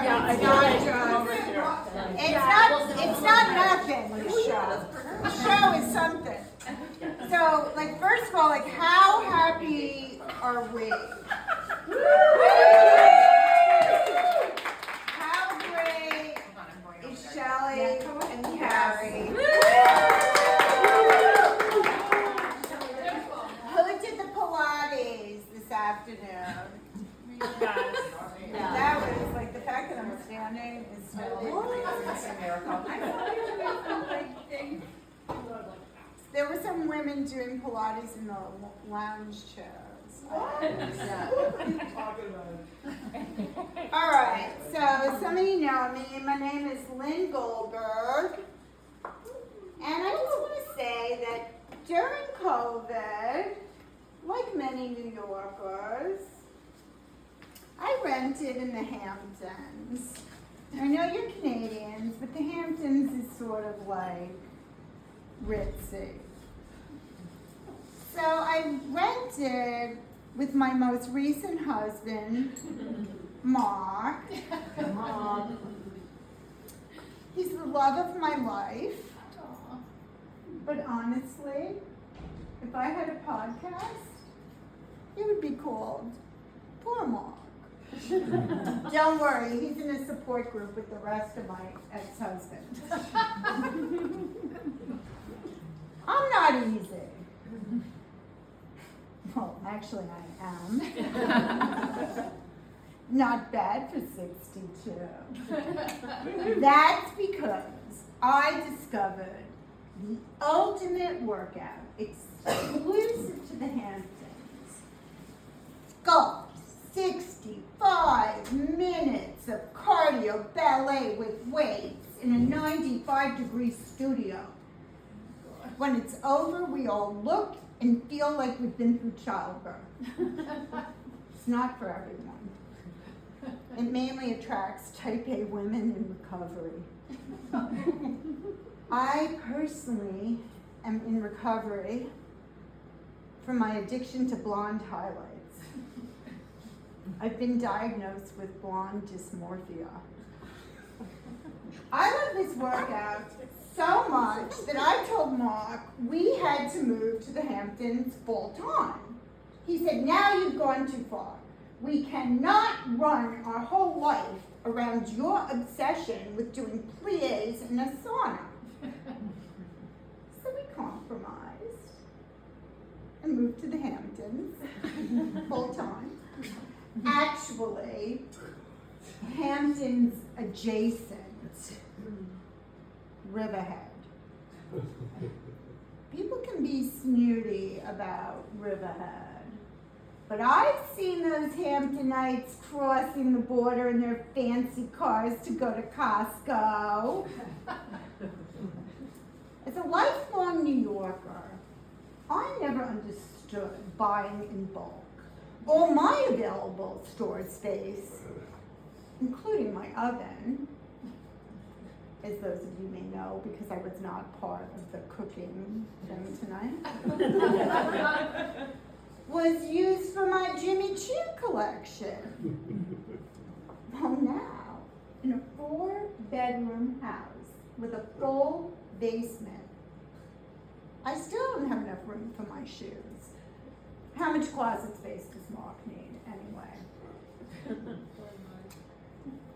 It's not nothing, the show. The show is something. So, like, first of all, like, how happy are we? How great is Shelley and Carrie? Who did the Pilates this afternoon? That was like the fact that I'm standing is still a miracle. There were some women doing Pilates in the lounge chairs. All right, so some of you know me. My name is Lynne Goldberg. And I just want to say that during COVID, like many New Yorkers, I rented in the Hamptons. I know you're Canadians, but the Hamptons is sort of like ritzy. So I rented with my most recent husband, Mark. He's the love of my life. But honestly, if I had a podcast, it would be called Poor Mark. Don't worry, he's in a support group with the rest of my ex-husbands. I'm not easy. Well, actually I am. Not bad for 62. That's because I discovered the ultimate workout exclusive to the Hamptons. Golf. 65 minutes of cardio ballet with weights in a 95-degree studio. When it's over, we all look and feel like we've been through childbirth. It's not for everyone. It mainly attracts type A women in recovery. I personally am in recovery from my addiction to blonde highlights. I've been diagnosed with blonde dysmorphia. I love this workout so much that I told Mark we had to move to the Hamptons full time. He said, now you've gone too far. We cannot run our whole life around your obsession with doing pliés in a sauna. So we compromised and moved to the Hamptons full time. Actually, Hamptons adjacent, Riverhead. People can be snooty about Riverhead, but I've seen those Hamptonites crossing the border in their fancy cars to go to Costco. As a lifelong New Yorker, I never understood buying in bulk. All my available storage space, including my oven, as those of you may know, because I was not part of the cooking thing tonight, was used for my Jimmy Choo collection. Well, now, in a 4-bedroom house with a full basement, I still don't have enough room for my shoes. How much closet space does Mark need anyway?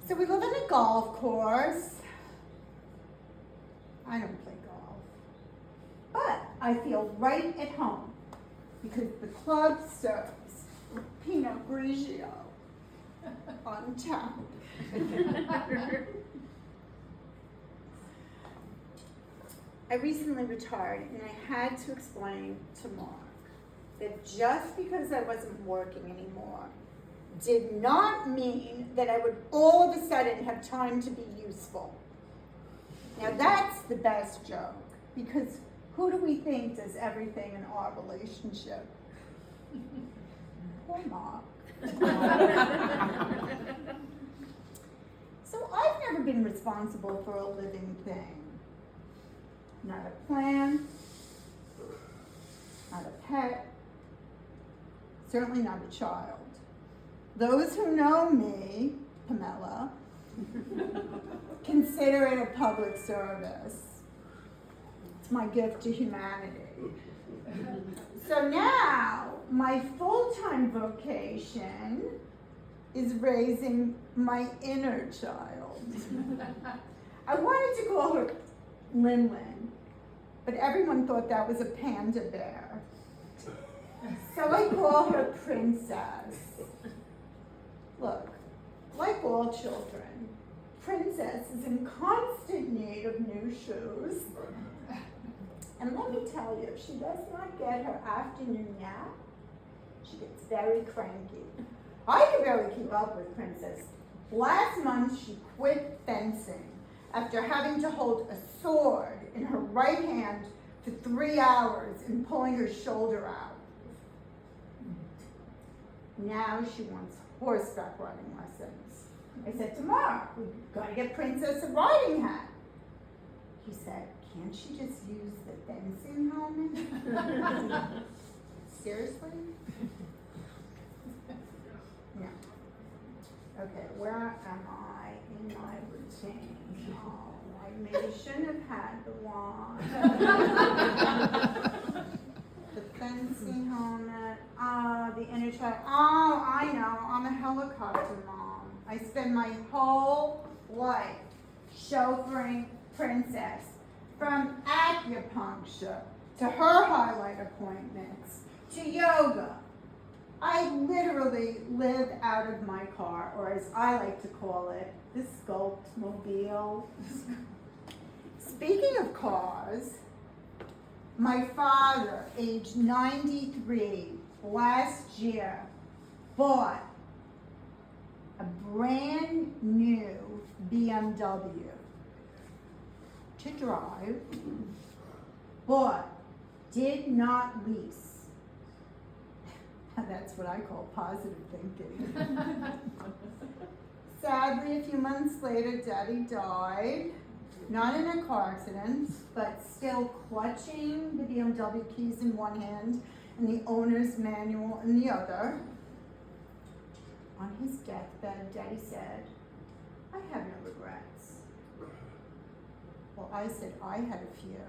So we live in a golf course. I don't play golf. But I feel right at home because the club serves Pinot Grigio on tap. I recently retired and I had to explain to Mark that just because I wasn't working anymore did not mean that I would all of a sudden have time to be useful. Now that's the best joke, because who do we think does everything in our relationship? Poor Mark. So I've never been responsible for a living thing. Not a plant, not a pet, certainly not a child. Those who know me, Pamela, consider it a public service. It's my gift to humanity. So now, my full-time vocation is raising my inner child. I wanted to call her Lynne, but everyone thought that was a panda bear. So I call her Princess. Look, like all children, Princess is in constant need of new shoes. And let me tell you, if she does not get her afternoon nap, she gets very cranky. I can barely keep up with Princess. Last month, she quit fencing after having to hold a sword in her right hand for 3 hours and pulling her shoulder out. Now she wants horseback riding lessons. I said, tomorrow, we've got to get Princess a riding hat. He said, can't she just use the fencing helmet? Seriously? No. Okay, where am I in my routine? Oh, I maybe shouldn't have had the wand. The fencing helmet. The inner child. Oh, I know. I'm a helicopter mom. I spend my whole life chauffeuring Princess, from acupuncture to her highlight appointments to yoga. I literally live out of my car, or as I like to call it, the Sculpt-mobile. Speaking of cars, my father, age 93, last year, bought a brand new BMW to drive, but did not lease. That's what I call positive thinking. Sadly, a few months later, Daddy died. Not in a car accident, but still clutching the BMW keys in one hand and the owner's manual in the other. On his deathbed, Daddy said, I have no regrets. Well, I said I had a few,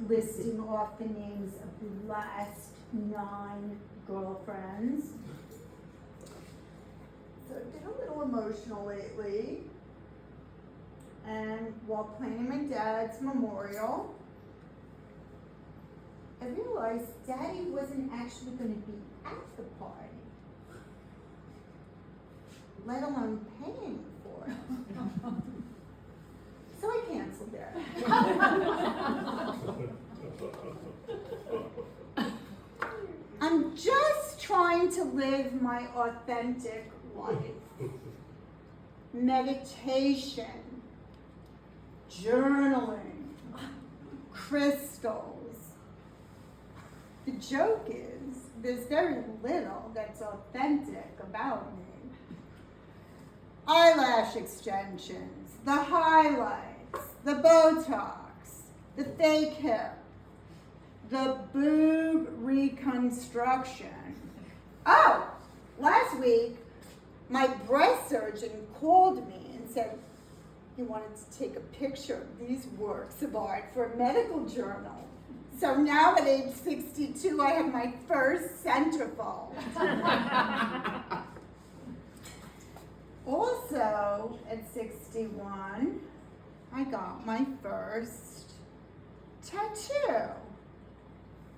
listing off the names of the last 9 girlfriends. So I've been a little emotional lately. And while planning my dad's memorial, I realized Daddy wasn't actually going to be at the party, let alone paying for it. So I canceled it. I'm just trying to live my authentic life. Meditation, journaling, crystals. The joke is, there's very little that's authentic about me. Eyelash extensions, the highlights, the Botox, the fake hair, the boob reconstruction. Oh, last week, my breast surgeon called me and said he wanted to take a picture of these works of art for a medical journal. So now at age 62, I have my first centerfold. Also, at 61, I got my first tattoo.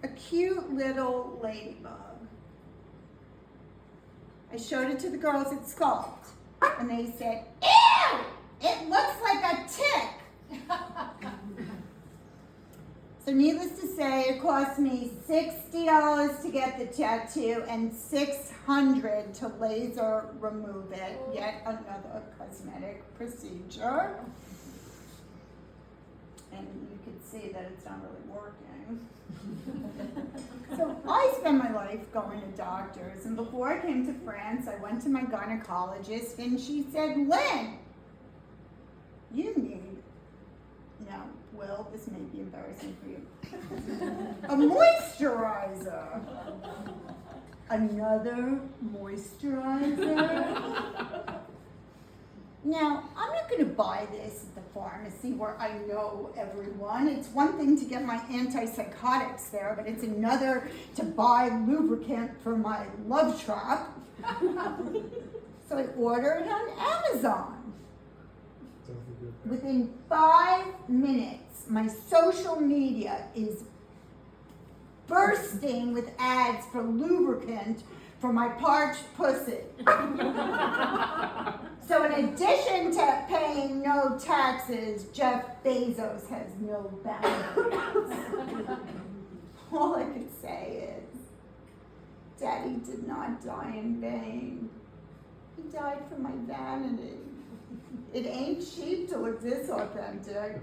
A cute little ladybug. I showed it to the girls at Sculpt, and they said, ew, it looks like a tick. So needless to say, it cost me $60 to get the tattoo and $600 to laser remove it. Yet another cosmetic procedure. And you can see that it's not really working. So I spend my life going to doctors, and before I came to France, I went to my gynecologist, and she said, Lynne, you need, no, Will, this may be embarrassing for you, a moisturizer. Another moisturizer. Now, I'm not not going to buy this at the pharmacy where I know everyone. It's one thing to get my antipsychotics there, but it's another to buy lubricant for my love trap. So I order it on Amazon. Within 5 minutes, my social media is bursting with ads for lubricant for my parched pussy. So in addition to paying no taxes, Jeff Bezos has no boundaries. All I could say is, Daddy did not die in vain. He died for my vanity. It ain't cheap to look this authentic.